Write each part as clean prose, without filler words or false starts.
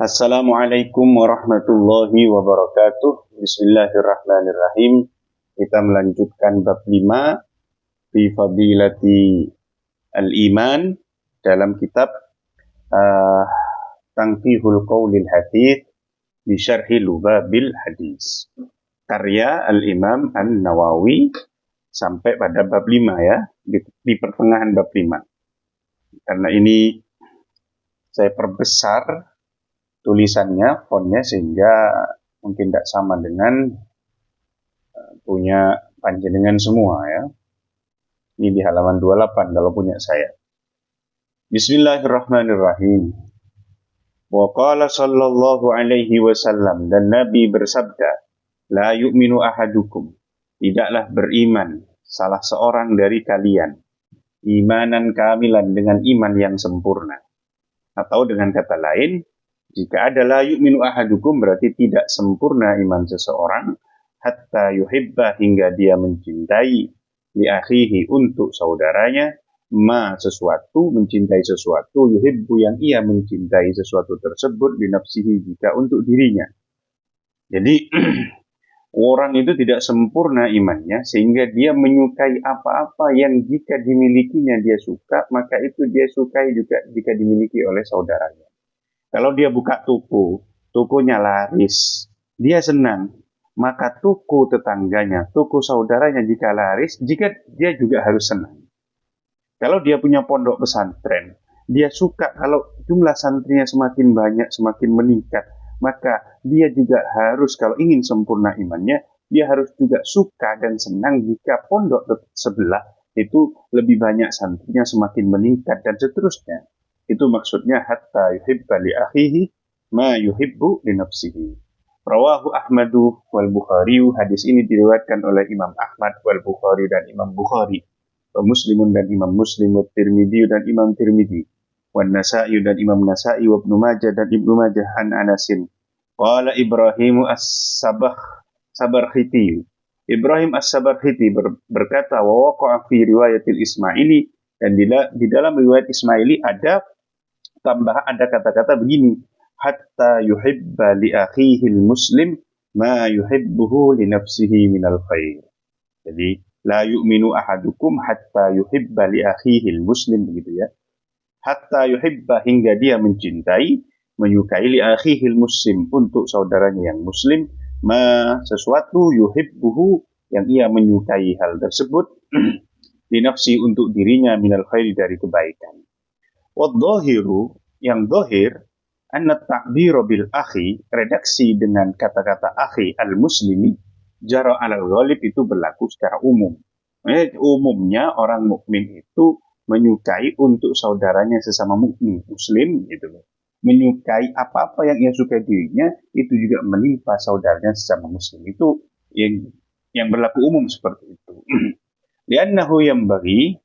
Assalamualaikum warahmatullahi wabarakatuh. Bismillahirrahmanirrahim. Kita melanjutkan bab 5 fi fadilati al-iman dalam kitab Tanqihul Qawlil Hadits bi Syarhi Lubabil Hadis. Karya Al-Imam An-Nawawi sampai pada bab 5 ya, di pertengahan bab 5. Karena ini saya perbesar tulisannya, fontnya, sehingga mungkin tidak sama dengan punya panjenengan semua ya. Ini di halaman 28 kalau punya saya. Bismillahirrahmanirrahim. Wa qala sallallahu alaihi wasallam, dan Nabi bersabda, la yu'minu ahadukum, tidaklah beriman salah seorang dari kalian, imanan kamilan, dengan iman yang sempurna. Atau dengan kata lain, jika ada la yu'minu ahadukum berarti tidak sempurna iman seseorang, hatta yuhibba, hingga dia mencintai, li akhihi, untuk saudaranya, ma, sesuatu, mencintai sesuatu, yuhibbu, yang ia mencintai sesuatu tersebut, li nafsihi, jika untuk dirinya. Jadi orang itu tidak sempurna imannya sehingga dia menyukai apa-apa yang jika dimilikinya dia suka, maka itu dia sukai juga jika dimiliki oleh saudaranya. Kalau dia buka toko, tokonya laris, dia senang, maka toko tetangganya, toko saudaranya jika laris, jika dia juga harus senang. Kalau dia punya pondok pesantren, dia suka kalau jumlah santrinya semakin banyak, semakin meningkat, maka dia juga harus, kalau ingin sempurna imannya, dia harus juga suka dan senang jika pondok sebelah itu lebih banyak santrinya, semakin meningkat, dan seterusnya. Itu maksudnya hatta yuhibba li akhihi ma yuhibbu li nafsihi. Rawahu Ahmadu wal Bukhari. Hadis ini diriwayatkan oleh Imam Ahmad wal Bukhari dan Imam Bukhari. Wa Muslimun dan Imam Muslim, wa Tirmidzi dan Imam Tirmidzi, wa Nasa'i dan Imam Nasa'i, wa Ibnu Majah dan Ibnu Majah, an Anasin. Qala Ibrahim as-Sabarkhiti. Ibrahim as-Sabarkhiti berkata, wa waqa'a fi riwayatil Ismaili, dan di dalam riwayat Ismaili ada kata-kata begini, hatta yuhibba li akhihil muslim ma yuhibbuhu li nafsihi minal khair. Jadi la yu'minu ahadukum hatta yuhibba li akhihil muslim, begitu ya. Hatta yuhibba, hingga dia mencintai, menyukai, li akhihil muslim, untuk saudaranya yang muslim, ma, sesuatu, yuhibbuhu, yang ia menyukai hal tersebut, li nafsi, untuk dirinya, minal khairi, dari kebaikan. Wadzahiru, yang zahir, anna ta'bira bil akhi, redaksi dengan kata-kata akhi al-muslimi, jara alal ghalib, itu berlaku secara umum. Umumnya orang mukmin itu menyukai untuk saudaranya sesama mukmin muslim, gitu. Menyukai apa-apa yang ia sukai dirinya, itu juga menimpa saudaranya sesama muslim. Itu yang berlaku umum seperti itu. Li'annahu yanbaghi,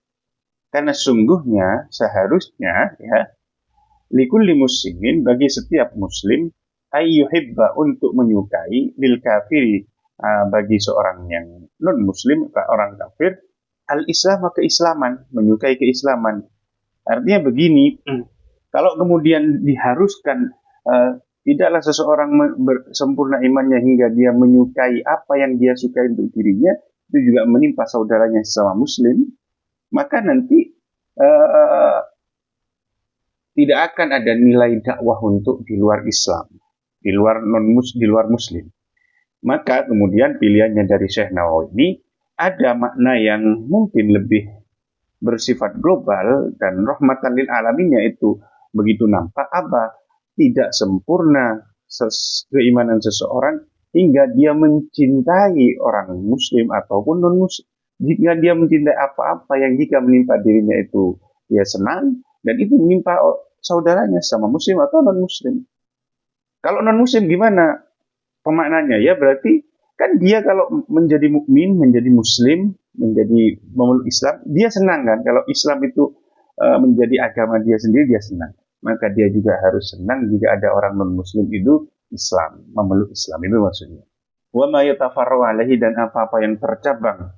karena sungguhnya, seharusnya ya, likulli muslimin, bagi setiap muslim, ayyuhibba, untuk menyukai, lil kafiri, bagi seorang yang non muslim, orang kafir, al-islam, keislaman, menyukai keislaman. Artinya begini, kalau kemudian diharuskan tidaklah seseorang sempurna imannya hingga dia menyukai apa yang dia sukai untuk dirinya, itu juga menimpa saudaranya sesama muslim, maka nanti tidak akan ada nilai dakwah untuk di luar Islam, di luar muslim. Maka kemudian pilihannya dari Syekh Nawawi ini ada makna yang mungkin lebih bersifat global, dan rahmatan lil alaminnya itu begitu nampak apa? Tidak sempurna keimanan seseorang hingga dia mencintai orang muslim ataupun non muslim. Jika dia mencintai apa-apa yang jika menimpa dirinya itu dia senang, dan itu menimpa saudaranya sama muslim atau non muslim. Kalau non muslim gimana pemaknanya? Ya berarti kan dia kalau menjadi mukmin, menjadi muslim, menjadi memeluk Islam, dia senang kan? Kalau Islam itu menjadi agama dia sendiri, dia senang. Maka dia juga harus senang jika ada orang non-muslim itu Islam, memeluk Islam, itu maksudnya. Wa ma yatafarra'u alaihi, dan apa-apa yang tercabang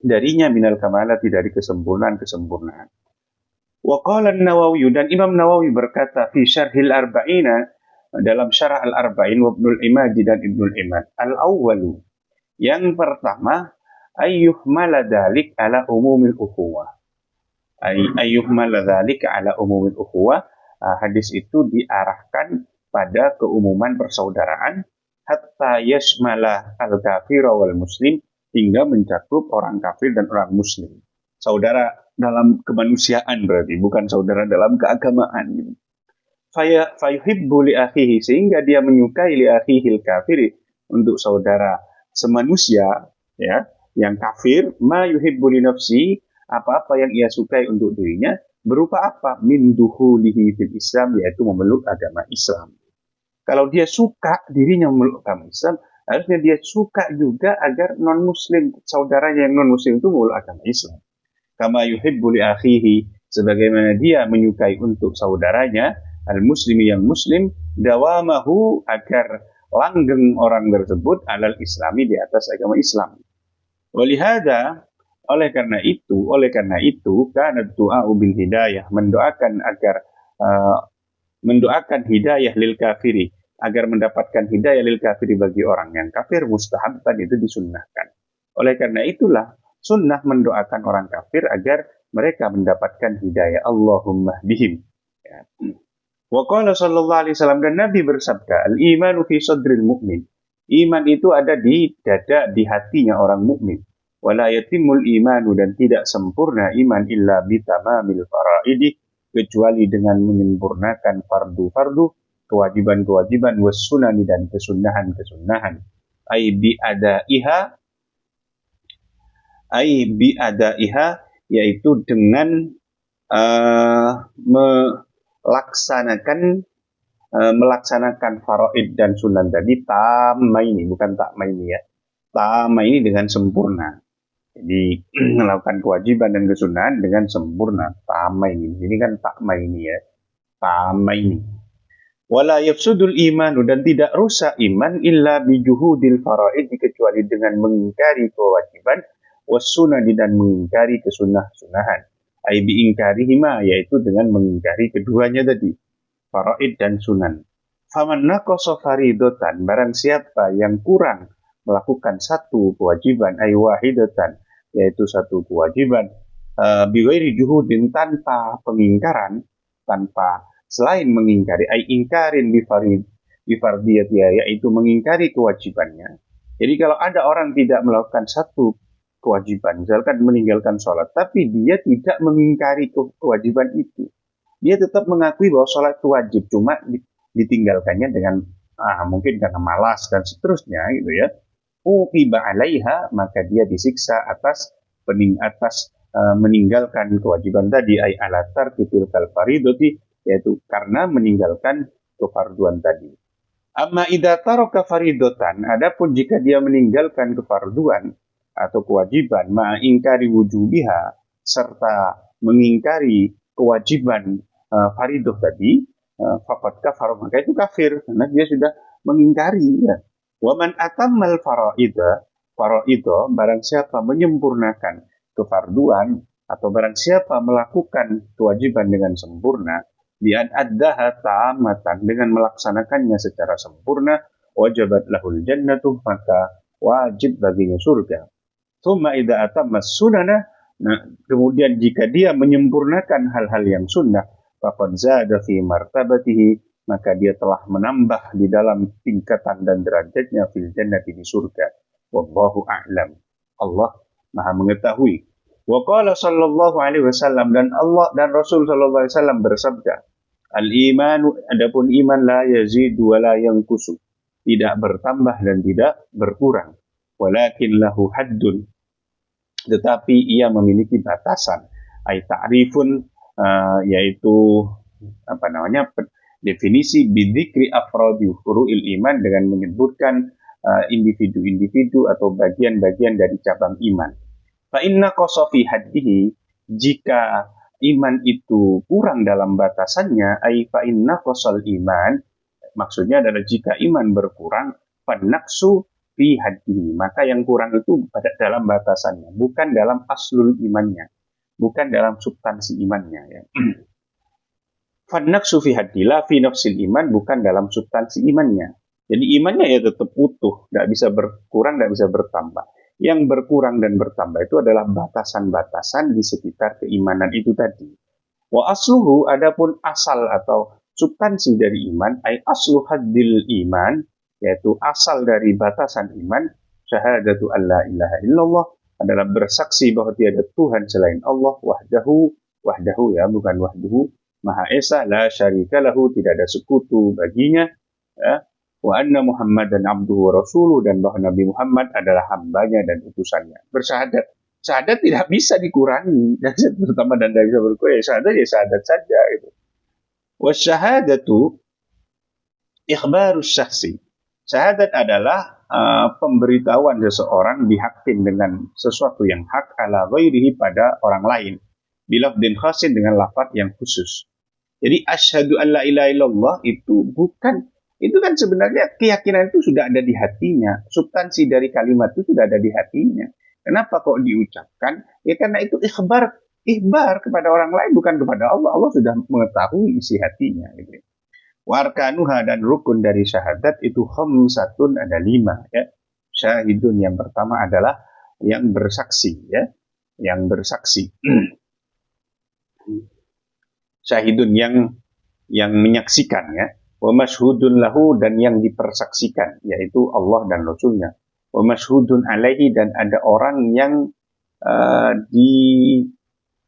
darinya, minal kamalati, dari kesempurnaan. Wa qala an-Nawawi, dan Imam Nawawi berkata fi syarhil arba'ina, dalam Syarah Al-Arba'in wa Ibnul Imaji dan Ibnul Imad. Al-awwalu, yang pertama, ayyuhmala dzalik ala umumil ukhuwah. Ayyuhmala dzalik ala umumil ukhuwah. Hadis itu diarahkan pada keumuman persaudaraan hatta yashmala al-kafir wal muslim, hingga mencakup orang kafir dan orang muslim. Saudara dalam kemanusiaan berarti, bukan saudara dalam keagamaan. Fayuhibbu li akhihi, sehingga dia menyukai li akhihil kafiri, untuk saudara semanusia ya yang kafir, ma yuhibbu li nafsi, apa-apa yang ia sukai untuk dirinya, berupa apa? Min duhulihi fil Islam, yaitu memeluk agama Islam. Kalau dia suka dirinya memeluk agama Islam, harusnya dia suka juga agar non-muslim, saudaranya yang non-muslim itu memeluk agama Islam. Kama yuhibbu li akhihi, sebagaimana dia menyukai untuk saudaranya al-muslimi yang muslim, dawamahu, agar langgeng orang tersebut alal islami, di atas agama Islam. Walihada, oleh karena itu kana du'a bil hidayah, mendoakan hidayah lil kafiri, agar mendapatkan hidayah lil kafiri bagi orang yang kafir, mustahabban, itu disunnahkan. Oleh karena itulah sunnah mendoakan orang kafir agar mereka mendapatkan hidayah. Allahumma hdihim. Ya. Wa qala sallallahu alaihi wasallam, dan Nabi bersabda, al-imanu fi sadril mu'min. Iman itu ada di dada, di hatinya orang mukmin. Wala yatimul imanu, dan tidak sempurna iman illa bitamamil faraidi, kecuali dengan menyempurnakan fardu-fardu, kewajiban-kewajiban, wassunani, dan kesunahan-kesunahan. Ai bi adaiha, yaitu dengan melaksanakan faraid dan sunan tadi, tamaini, bukan takmaini ya, tamaini, dengan sempurna. Jadi melakukan kewajiban dan kesunahan dengan sempurna, tamaini. Ini kan takmaini ya, tamaini. Wala yafsudul imanu, dan tidak rusak iman illa bijuhudil faraid, kecuali dengan mengingkari kewajiban, wassunani, dan mengingkari kesunah-sunahan. Ai biingkarihima, yaitu dengan mengingkari keduanya tadi, faraid dan sunan. Faman naqasa faridatan, barang siapa yang kurang melakukan satu kewajiban, ai wahidatan, yaitu satu kewajiban, bighairi juhudin, tanpa pengingkaran, tanpa selain mengingkari, ai ingkarin bifardiyatiha, yaitu mengingkari kewajibannya. Jadi kalau ada orang tidak melakukan satu kewajiban, misalkan meninggalkan sholat, tapi dia tidak mengingkari kewajiban itu, dia tetap mengakui bahwa sholat itu wajib, cuma ditinggalkannya dengan mungkin karena malas dan seterusnya gitu ya. Uqiba alaiha, maka dia disiksa atas meninggalkan kewajiban tadi, ai ala tarkil faridati, yaitu karena meninggalkan kefarduan tadi. Amma idza taraka faridatan, adapun jika dia meninggalkan kefarduan atau kewajiban, ma ingkari wujubiha, serta mengingkari kewajiban faridoh tadi, faqad kafar, maka itu kafir, karena dia sudah mengingkari ya. Wa man atammal faraidah, barang siapa menyempurnakan kefarduan, atau barang siapa melakukan kewajiban dengan sempurna, bi'an addaha ta'amatan, dengan melaksanakannya secara sempurna, wajabat lahul jannatu, maka wajib baginya surga. Tsumma idza atamma sunana, nah kemudian jika dia menyempurnakan hal-hal yang sunnah, faqad zada fi martabatihi, maka dia telah menambah di dalam tingkatan dan derajatnya fil jannati, di surga. Wallahu a'lam. Allah Maha mengetahui. Wa qala sallallahu alaihi wasallam, dan Allah dan Rasul sallallahu alaihi wasallam bersabda, al-imanu, adapun iman, la yazidu wa la yanqusu, tidak bertambah dan tidak berkurang. Walakin lahu haddun, tetapi ia memiliki batasan. Ai ta'rifun, yaitu definisi bidzikri afradi furu'il iman, dengan menyebutkan individu-individu atau bagian-bagian dari cabang iman. Fa inna qasa fi haddihi, jika iman itu kurang dalam batasannya, ai fa inna qasal iman, maksudnya adalah jika iman berkurang, fanaqsu fi haddihi, maka yang kurang itu pada dalam batasannya, bukan dalam aslul imannya, bukan dalam substansi imannya ya. Fannaqsu fi haddila fi nafsil iman, bukan dalam substansi imannya. Jadi imannya ya tetap utuh, tidak bisa berkurang, tidak bisa bertambah. Yang berkurang dan bertambah itu adalah batasan-batasan di sekitar keimanan itu tadi. Wa asluhu, adapun asal atau substansi dari iman, ay aslu haddil iman, yaitu asal dari batasan iman, syahadatu an la ilaha illallah, adalah bersaksi bahwa tiada Tuhan selain Allah, wahdahu ya, bukan wahduhu, Maha Esa, la syarika lahu, tidak ada sekutu baginya, ya. Wa anna Muhammadan abduhu wa rasuluh, dan bahwa Nabi Muhammad adalah hambanya dan utusannya. Bersyahadat. Syahadat tidak bisa dikurangi. Dan terutama dan tidak bisa berkurang. Ya syahadat saja. Gitu. Wa syahadatu ikhbarus syakhsi. Syahadat adalah pemberitahuan seseorang bihaqqin, dengan sesuatu yang hak, ala ghairihi, pada orang lain. Bilafdin khasin, dengan lafaz yang khusus. Jadi asyhadu an la ilaha illallah itu kan sebenarnya keyakinan itu sudah ada di hatinya. Substansi dari kalimat itu sudah ada di hatinya. Kenapa kok diucapkan? Ya karena itu ikhbar kepada orang lain, bukan kepada Allah. Allah sudah mengetahui isi hatinya. Gitu. Warkanuha, dan rukun dari syahadat itu khamsatun, ada 5. Ya. Syahidun, yang pertama adalah yang bersaksi. Ya. Yang bersaksi. Syahidun, yang menyaksikan, ya. Wa masyhudun lahu, dan yang dipersaksikan, yaitu Allah dan Rasulnya. Wa masyhudun alaihi, dan ada orang yang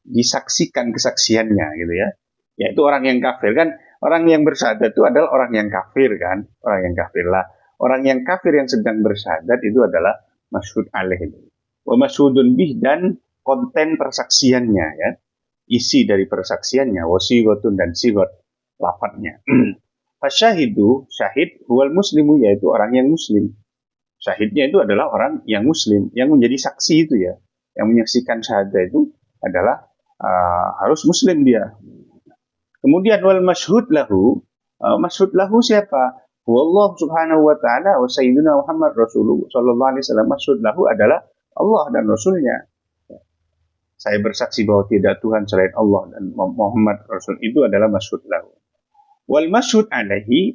disaksikan kesaksiannya, gitu ya. Yaitu orang yang kafir, kan. Orang yang bersyahadat itu adalah orang yang kafir, kan. Orang yang kafir lah. Orang yang kafir yang sedang bersyahadat itu adalah masyhud alaihi. Wa masyhudun bih, dan konten persaksiannya, ya. Isi dari persaksiannya, wasiwatun, dan sigot lafadznya. Fasyahidu, syahid, huwal muslimu, yaitu orang yang muslim. Syahidnya itu adalah orang yang muslim, yang menjadi saksi itu, ya. Yang menyaksikan syahadat itu adalah harus muslim dia. Kemudian wal masyhud lahu siapa? Allah subhanahu wa ta'ala wa sayyiduna Muhammad Rasulullah sallallahu alaihi wasallam. Masyhud lahu adalah Allah dan Rasulnya. Saya bersaksi bahwa tidak Tuhan selain Allah dan Muhammad Rasul, itu adalah masyhud lahu. Wal masyhud alaihi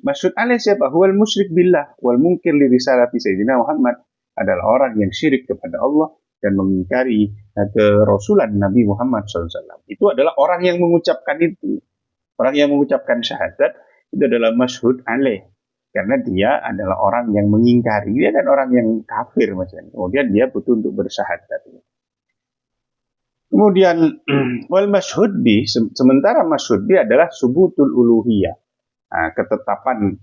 siapa? Huwal musyrik billah wal munkir li risalati sayyidina Muhammad, adalah orang yang syirik kepada Allah dan mengingkari kerasulan Nabi Muhammad SAW. Itu adalah orang yang mengucapkan itu. Orang yang mengucapkan syahadat itu adalah masyhud alaih, karena dia adalah orang yang mengingkari, dia kan orang yang kafir macam. Kemudian dia butuh untuk bersyahadat. Kemudian wal masyhud bi, sementara masyhud bi adalah subutul uluhiyah, ketetapan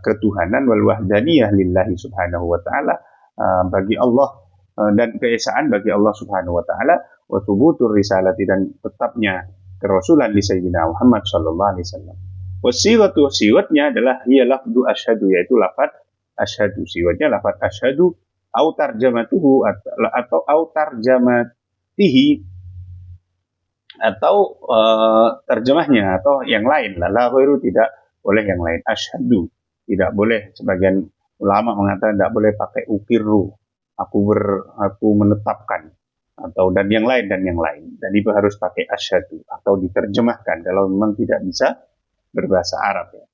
ketuhanan, wal wahdaniyah lillahi subhanahu wa ta'ala, bagi Allah, dan keesaan bagi Allah subhanahu wa ta'ala, wa subutur risalati, dan tetapnya kerasulan di Sayyidina Muhammad sallallahu alaihi wasallam. Wasiwatu, siwatnya adalah hiya lafdu asyhadu, yaitu lafaz asyhadu. Siwatnya lafaz asyhadu, au tarjamatuhu, atau au tarjamatihi, atau terjemahnya, atau yang lain. La ghairu, tidak boleh yang lain. Asyhadu tidak boleh. Sebagian ulama mengatakan tidak boleh pakai ukirru, aku menetapkan, atau dan yang lain. Dan itu harus pakai asyhadu atau diterjemahkan kalau memang tidak bisa berbahasa Arab, ya.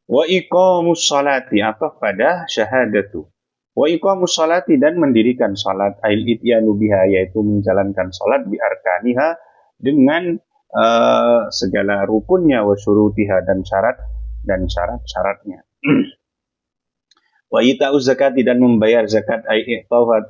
Wa iqamus sholati, atau pada syahadatu. Wa iqamus sholati, dan mendirikan salat, ail ityanu biha, yaitu menjalankan salat, bi arkaniha, dengan segala rukunnya, wa syurutiha, dan syarat-syaratnya. Wa ita'uz zakati, dan membayar zakat,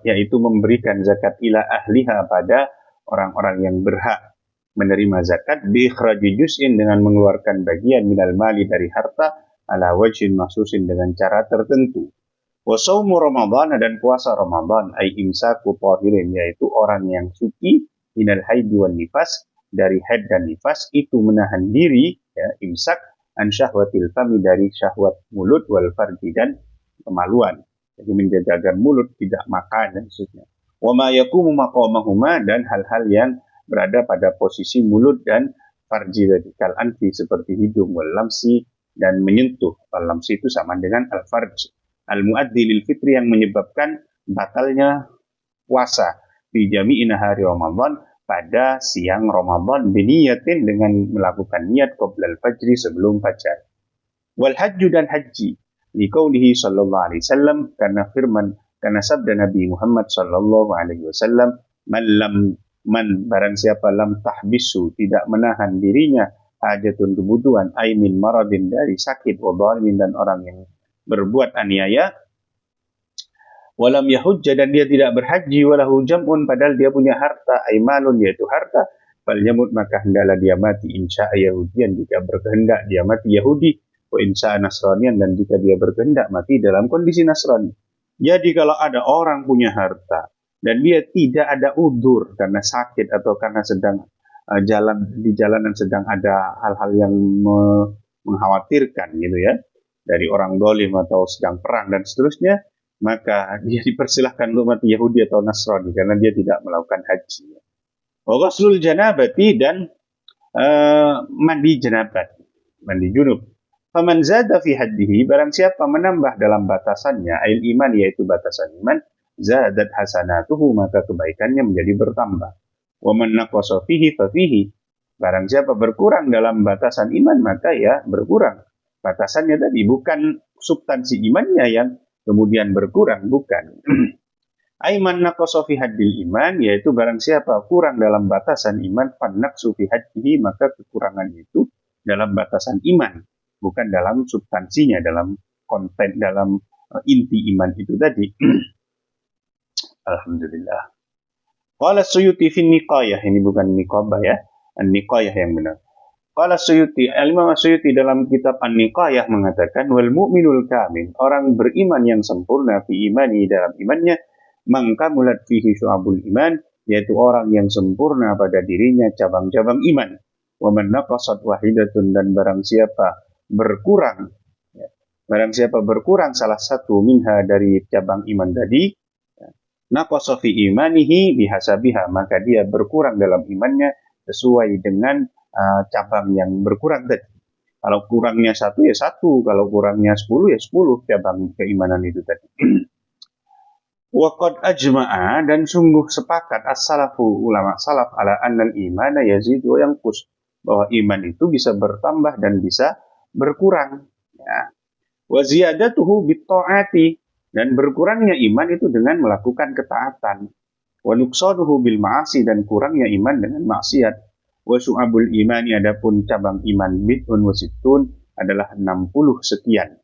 yaitu memberikan zakat, ila ahliha, pada orang-orang yang berhak menerima zakat, bi ikhraji juz'in, dengan mengeluarkan bagian, minal mali, dari harta, ala wajhin maksusin, dengan cara tertentu. Wa shaumu Ramadan, dan puasa Ramadan, ay imsaku tahirin, yaitu orang yang suci, minal haidi wan nifas, dari haid dan nifas, itu menahan diri, ya, imsak, an syahwatil fami, dari syahwat mulut, wal farji, dan kemaluan. Jadi menjaga agar mulut tidak makan, dan seterusnya. Wa ma yaqumu maqamahuma, dan hal-hal yang berada pada posisi mulut dan farji, radikal anfi, seperti hidung, wal lamsi, dan menyentuh. Wal lamsi itu sama dengan al farj. Al muaddi lil fitri, yang menyebabkan batalnya puasa, fi jami'in hari Ramadan, pada siang Ramadan biniyatin dengan melakukan niat qoblal fajri sebelum fajar. Wal hajju dan haji liqaulihi sallallahu alaihi wasallam karena sabda Nabi Muhammad sallallahu alaihi wasallam man barang siapa lam tahbisu tidak menahan dirinya hajatun kebutuhan aimin maradin dari sakit wa dhalimin dan orang yang berbuat aniaya walam yahujja dan dia tidak berhaji walahu jam'un padahal dia punya harta aimalun yaitu harta fal yamut maka hendaklah dia mati insya Yahudian jika berkehendak dia mati Yahudi wa insya Nasranian dan jika dia berkehendak mati dalam kondisi Nasrani. Jadi kalau ada orang punya harta dan dia tidak ada udzur karena sakit atau karena sedang di jalanan sedang ada hal-hal yang mengkhawatirkan gitu ya dari orang dolim atau sedang perang dan seterusnya, maka dia dipersilahkan untuk mati Yahudi atau Nasrani karena dia tidak melakukan haji. Wa ghuslul janabati dan mandi janabat, mandi junub. Faman zada fi haddihi barang siapa menambah dalam batasannya ail iman yaitu batasan iman, zadat hasanatuhu maka kebaikannya menjadi bertambah. Wa man naqasa fihi fa fihi barang siapa berkurang dalam batasan iman maka ya berkurang. Batasannya tadi bukan substansi imannya yang kemudian berkurang, bukan. Aiman naqasa fi haddil iman yaitu barang siapa kurang dalam batasan iman fannaqsu fi haddihi maka kekurangan itu dalam batasan iman, bukan dalam substansinya, dalam konten, dalam inti iman itu tadi. Alhamdulillah. Qala Suyuti fi Niqayah, ini bukan Niqabah ya, An-Niqayah yang benar. Qala Suyuti, Al-Imam Suyuti dalam kitab An-Niqayah mengatakan wal mu'minul kamil, orang beriman yang sempurna fi imani dalam imannya, mangkamulat fihi syu'abul iman, yaitu orang yang sempurna pada dirinya cabang-cabang iman. Wa man naqasat wahidatun dan barang siapa berkurang salah satu minha dari cabang iman tadi, naqasa fi imanihi bihasabiha maka dia berkurang dalam imannya sesuai dengan cabang yang berkurang tadi. Kalau kurangnya 1 ya 1, kalau kurangnya 10 ya 10 cabang keimanan itu tadi. Wa qad ajma'a dan sungguh sepakat as-salafu ulama salaf ala annal imana yazidu wa yanqus bahwa iman itu bisa bertambah dan bisa berkurang. Ya. Wa ziyadatuhu bit-ta'ati dan berkurangnya iman itu dengan melakukan ketaatan. Wa nuqsanuhu bil ma'asi dan kurangnya iman dengan maksiat. Wa syu'abul imani adapun cabang iman bid'un wa sittun adalah 60 sekian.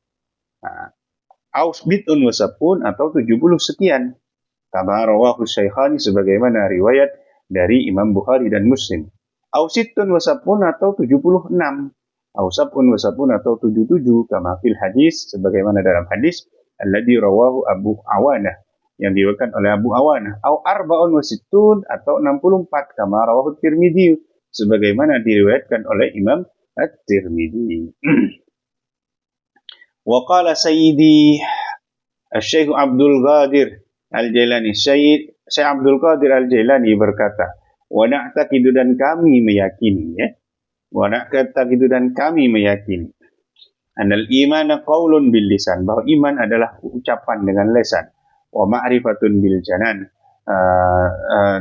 Aus bid'un wa sab'un atau 70 sekian. Kama rawahu Syaikhani sebagaimana riwayat dari Imam Bukhari dan Muslim. Aus sittun wa sab'un atau 76. Aus sab'un wa sab'un atau 77 kama fil hadis sebagaimana dalam hadis alladzi rawahu Abu Awanah yang diriwayatkan oleh Abu Awanah. Au arba'un wa sittun atau 64 kama rawahu Tirmidzi sebagaimana diriwayatkan oleh Imam At-Tirmidzi. Wa qala Sayyidi Syekh Abdul Qadir Al-Jailani, Syekh Abdul Qadir Al-Jailani berkata, wa na'taqidu dan kami meyakini ya. Wa na'taqidu dan kami meyakini anal imana qaulun bil lisan, bahwa iman adalah ucapan dengan lisan, wa ma'rifatun bil janan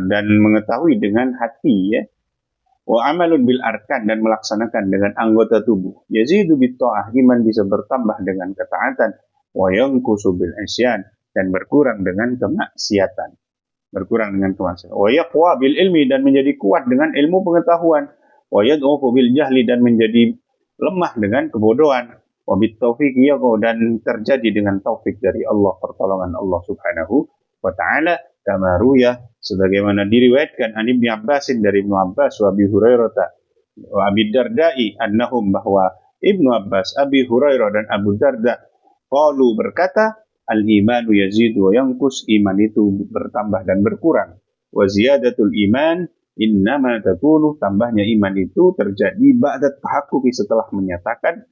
dan mengetahui dengan hati ya. Wa amalun bil arkan dan melaksanakan dengan anggota tubuh. Yazidu bit ta'ah, iman bisa bertambah dengan ketaatan. Wa yanqusu bil isyan dan berkurang dengan kemaksiatan. Berkurang dengan kemaksiatan. Wa yaqwa bil ilmi dan menjadi kuat dengan ilmu pengetahuan. Wa yad'ufu bil jahli dan menjadi lemah dengan kebodohan. Wa bit taufiq dan terjadi dengan taufik dari Allah, pertolongan Allah Subhanahu wa taala. Kama ruya sebagaimana diriwayatkan an Ibnu Abbasin dari Ibnu Abbas wa Abi Hurairah wa Abi Darda'i annahum bahwa Ibnu Abbas, Abi Hurairah dan Abu Darda qalu berkata al-imanu yazidu wa yanqus, iman itu bertambah dan berkurang. Wa ziyadatul iman innama takunu, tambahnya iman itu terjadi ba'da tahaqquqi setelah menyatakan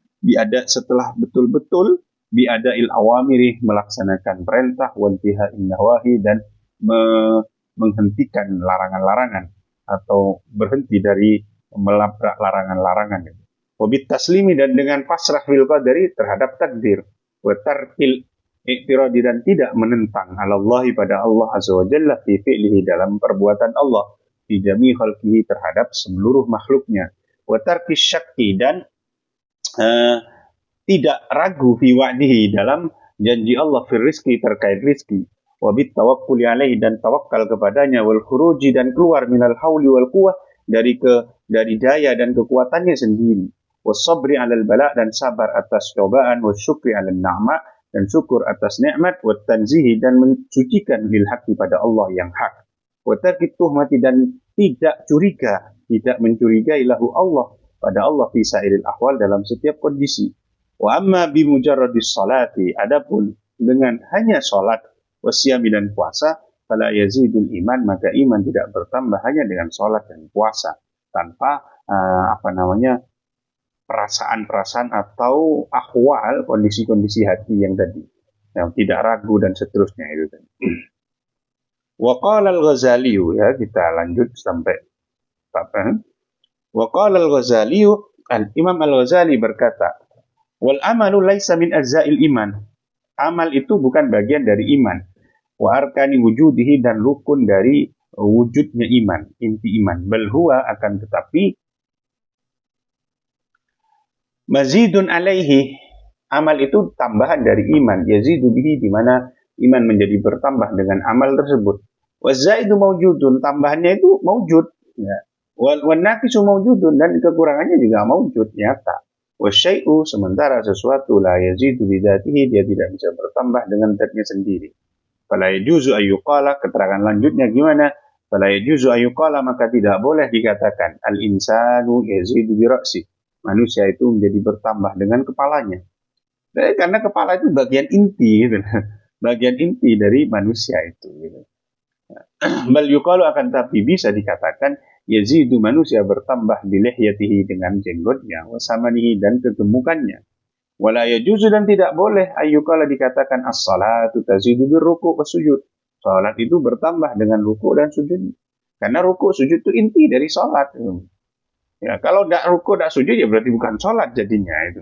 setelah betul-betul biada'il awamiri melaksanakan perintah wa intiha'in nawahi dan menghentikan larangan-larangan atau berhenti dari melabrak larangan-larangan. Wabit taslimi dan dengan pasrah fil qadari terhadap takdir. Wa tarkil i'tiradi dan tidak menentang alallahi pada Allah azza wa jalla fi fi'lihi dalam perbuatan Allah. fi jami' khalqihi terhadap seluruh makhluknya. Wa tarki syakki dan tidak ragu fi wa'dihi dalam janji Allah fil rizki terkait rizki. Wa bit tawakkuli alaihi dan tawakal kepadanya, wal khuruji dan keluar minal hauli wal quwwah dari daya dan kekuatannya sendiri. Was sabri 'alal bala dan sabar atas cobaan, was syukri 'alan ni'ma dan syukur atas nikmat, wa tanzihi dan mensucikan bil haqqi pada Allah yang hak. Wa tarki tuhmati dan tidak curiga, tidak mencurigai lahu Allah pada Allah fi sairil ahwal dalam setiap kondisi. Wa amma bi mujarradis salati, adapun dengan hanya salat, wasyami dan puasa, fala yazidul iman, maka iman tidak bertambah hanya dengan salat dan puasa tanpa perasaan-perasaan atau ahwal, kondisi-kondisi hati yang tadi, yang tidak ragu dan seterusnya itu tadi. Wa qala al-Ghazali, ya kita lanjut sampai apa? Wa qala al-Ghazali, al-Imam al-Ghazali berkata, wal amalu laisa min ajza'il iman. Amal itu bukan bagian dari iman. Wa arkani wujudihi dan rukun dari wujudnya iman, inti iman. Bal huwa akan tetapi mazidun alaihi, amal itu tambahan dari iman, yazidu bihi, di mana iman menjadi bertambah dengan amal tersebut. Wa zaidu maujudun, tambahannya itu maujud, ya. Wa naqisu maujudun, dan kekurangannya juga maujud, nyata. Wa syai'u, sementara sesuatu la yazidu bidzatihi, dia tidak bisa bertambah dengan zatnya sendiri. Fala yajuzu ayyuqala, keterangan lanjutnya gimana? Fala yajuzu ayyuqala, maka tidak boleh dikatakan al insanu yazidu bi ra'si, manusia itu menjadi bertambah dengan kepalanya. Karena kepala itu bagian inti, gitu. Bagian inti dari manusia itu. Gitu. Bal yuqalu, akan tapi bisa dikatakan yazidu, manusia bertambah bilihyatihi, dengan jenggotnya, wasamanihi, dan kegemukannya. Wala yajuzu, dan tidak boleh ayyuqala dikatakan as-salatu tazidu birruku' wasujud. Salat itu bertambah dengan ruku' dan sujud. Karena ruku' sujud itu inti dari salat. Ya, kalau tidak ruku' tidak sujud ya berarti bukan sholat jadinya itu.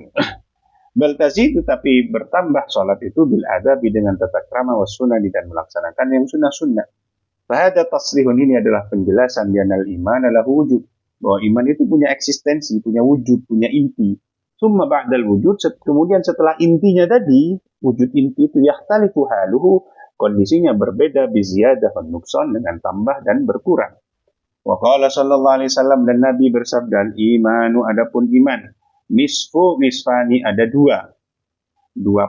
Bal tazidu, tapi bertambah sholat itu bil adabi, dengan tata krama, was sunani, dan melaksanakan yang sunnah-sunnah. Fahada tasrihun, ini adalah penjelasan dianal iman adalah wujud, bahwa iman itu punya eksistensi, punya wujud, punya inti. Summa ba'dal wujud, kemudian setelah intinya tadi, wujud inti itu yahtalifu haluhu, kondisinya berbeda, biziyadah wan nukson, dengan tambah dan berkurang. Wa qala sallallahu alaihi wasallam, dan Nabi bersabda, al-imanu, adapun iman, nisfu nisfani, ada dua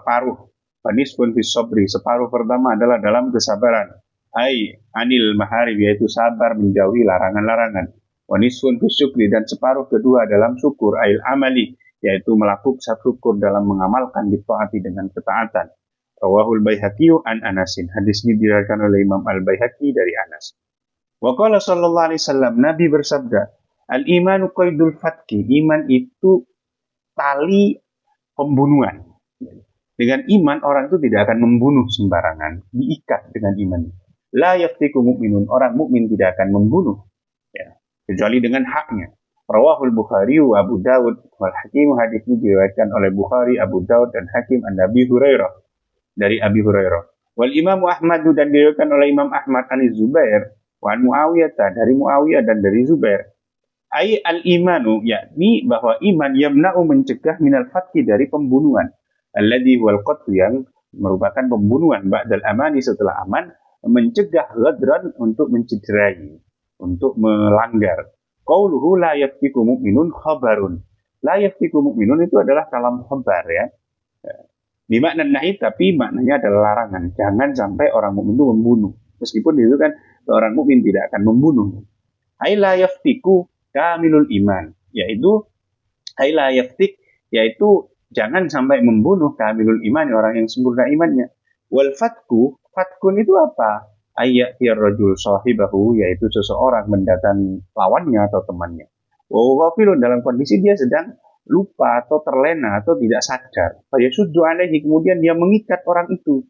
paruh. Wa nisfun fis sabri, separuh pertama adalah dalam kesabaran. Ai anil maharib, yaitu sabar menjauhi larangan-larangan. Wa nisfun fis syukri, dan separuh kedua dalam syukur. Ail amali, yaitu melakukan syukur dalam mengamalkan bitaati, dengan ketaatan. Rawahul Baihaqi an Anasin, hadis ini diriwayatkan oleh Imam Al-Baihaqi dari Anas. Wa qala sallallahu alaihi wasallam, Nabi bersabda, al-imanu qaidul fatki, iman itu tali pembunuhan. Dengan iman orang itu tidak akan membunuh sembarangan, diikat dengan iman. La yaftiku mu'minun, orang mukmin tidak akan membunuh, ya, kecuali dengan haknya. Rawahul Bukhari wa Abu Dawud wal Hakim, hadis ini diriwayatkan oleh Bukhari, Abu Dawud, dan Hakim an Abi Hurairah, dari Abi Hurairah. Wal Imam Ahmad, dan diriwayatkan oleh Imam Ahmad an Zubair wa Muawiyah, dari Muawiyah dan dari Zubair. Ai al-imanu, yakni bahwa iman yamna'u, mencegah, minal fatki, dari pembunuhan. Alladhi wal qatl, yang merupakan pembunuhan, ba'dal amani, setelah aman, mencegah ghadran, untuk mencederai, untuk melanggar. Qauluhu la yaftiku mu'minun khabarun. La yaftiku mu'minun itu adalah kalam khabar, ya. Di makna nahi, tapi maknanya adalah larangan. Jangan sampai orang mukmin itu membunuh. Meskipun itu kan orang mukmin tidak akan membunuh. Ai la yaftiku kamilul iman, yaitu ai la yaftik, yaitu jangan sampai membunuh kamilul iman, orang yang sempurna imannya. Wal fatku, fatkun itu apa? Ayyatir rajul sahibahu, yaitu seseorang mendatangi lawannya atau temannya. Wa ghafilun, dalam kondisi dia sedang lupa atau terlena atau tidak sadar. Fayasuddu alaihi, kemudian dia mengikat orang itu.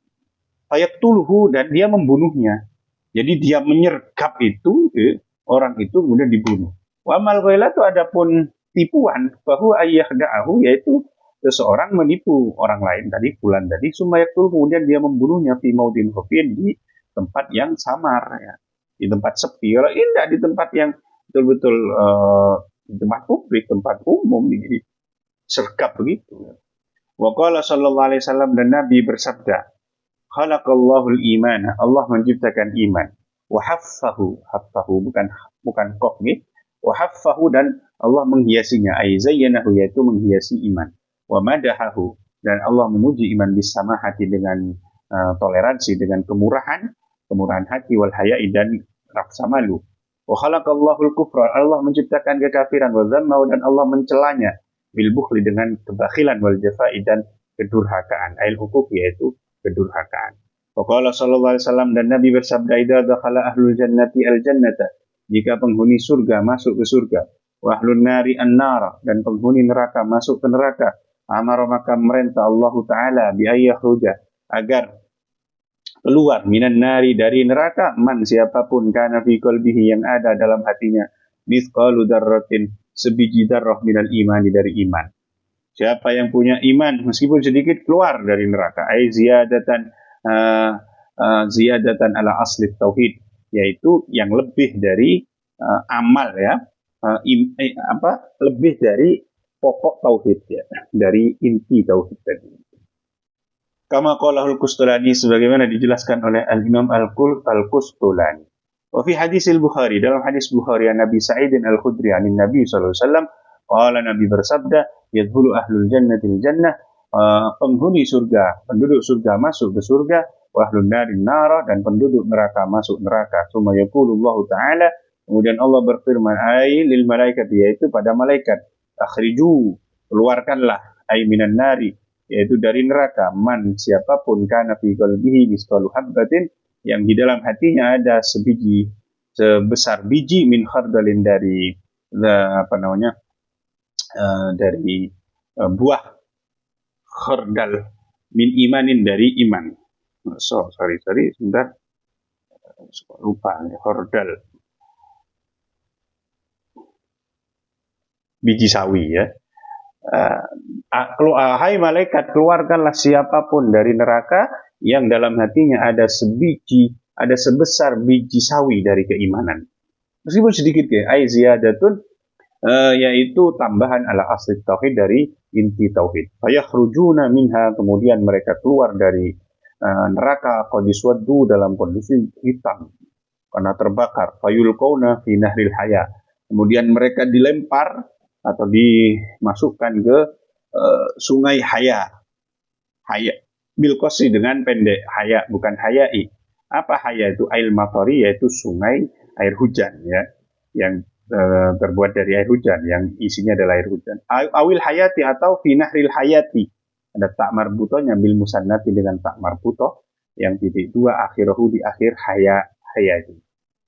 Fayaqtuluhu, dan dia membunuhnya. Jadi dia menyergap itu, orang itu kemudian dibunuh. Wa mal ghailatu, adapun tipuan, bahwa ayyahda'ahu, yaitu seseorang menipu orang lain tadi, fulan tadi, sumayaqtul, kemudian dia membunuhnya fi maudin khafin, di tempat yang samar, ya. di tempat sepi. Kalau indah di tempat yang betul-betul di tempat publik, tempat umum, di sergap begitu. Wa qala sallallahu alaihi wasallam, dan Nabi bersabda, khalaqallahu al-imana, Allah menciptakan iman. Wa haffahu, bukan qaf nggih. Wa haffahu, dan Allah menghiasinya, ai zayyanahu, yaitu menghiasi iman. Wa madahahu, dan Allah memuji iman bisamahati, dengan toleransi, dengan kemurahan hati, wal haya'i, dan rasa malu. Wa khalaqallahu al-kufra, Allah menciptakan kekafiran, wa dzammahu, dan Allah mencelanya, bil bukhli, dengan kebakhilan, wal jafa'i, dan kedurhakaan, ail hukuk, yaitu kedurhakaan. Waqala sallallahu alaihi wasallam, dan Nabi bersabda, idza dakhala ahlul jannati al-jannata, jika penghuni surga masuk ke surga, wa ahlun nari an-nara, dan penghuni neraka masuk ke neraka, amara, maka merintah Allah taala bi ayyakhruja, agar keluar minan nari, dari neraka, man, siapapun, kana fi qalbihi, yang ada dalam hatinya, mithqalu dzarratin, sebiji dzarrah minal imani, dari iman. Siapa yang punya iman meskipun sedikit, keluar dari neraka. Ai ziyadatan ala asli tauhid, yaitu yang lebih dari amal, ya, lebih dari pokok tauhid, ya, dari inti tauhid tadi. Kama qalahul Qustulani, sebagaimana dijelaskan oleh Al-Imam Al-Qustulani. Wa fi hadis al-Bukhari, dalam hadis Bukhari, Nabi Sa'id al-Khudri an Nabi sallallahu alaihi wasallam, qala, Nabi bersabda, yadkhulu ahlul jannatil jannah, penghuni surga, penduduk surga masuk ke surga, wa ahlun narin nara, dan penduduk neraka masuk neraka. Summa yaqulullahu ta'ala, kemudian Allah berfirman, ai lil malaikat, yaitu pada malaikat, akhriju, keluarkanlah, ai minan nari, yaitu dari neraka, man, siapapun, kana fi qalbihi misqalu habbatin, yang di dalam hatinya ada sebesar biji, min khardalin, dari dari buah khardal, min imanin, dari iman. Sorry, sebentar, lupa, khardal, biji sawi, ya. Hai malaikat, keluarkanlah siapapun dari neraka yang dalam hatinya ada sebesar biji sawi dari keimanan, meskipun sedikit, ya. Ai ziyadatun, yaitu tambahan ala asli tauhid, dari inti tauhid. Fayakhrujuna minha, kemudian mereka keluar dari neraka, qadiswaddu, dalam kondisi hitam karena terbakar. Fayulqauna fi nahril haya, kemudian mereka dilempar atau dimasukkan ke sungai haya bil qasri, dengan pendek, haya, bukan hayai. Apa haya itu? Ail matari, yaitu sungai air hujan, ya, yang terbuat dari air hujan, yang isinya adalah air hujan. Awil hayati, atau fi nahril hayati, ada tak marbutohnya, bil musannati, dengan tak marbutoh, yang titik dua, akhirahu, di akhir hayati,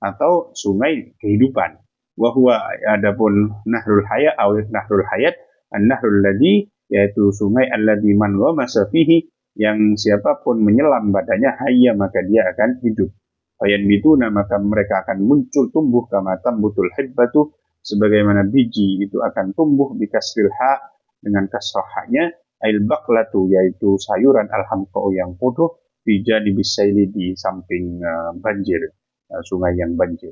atau sungai kehidupan. Wahwa, adapun nahrul haya, awil nahrul hayat, an-nahrul ladhi, yaitu sungai alladhi man ghamasa fihi, yang siapapun menyelam padanya, hayya, maka dia akan hidup. Fayanbituna, maka mereka akan muncul, tumbuh, kama tambutul hibbatu, sebagaimana biji itu akan tumbuh, bikasril ha, dengan kasrah ha-nya, ail baqlatu, yaitu sayuran, alhamqa'u, yang putuh, bijadibis saili, di samping banjir, sungai yang banjir.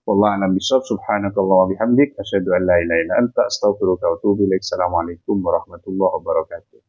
Wallahu a'lam bishawab. Subhanakallah wa bihamdik, asyhadu an la ilaha illa anta, astaghfiruka wa atubu ilaik. Assalamualaikum warahmatullahi wabarakatuh.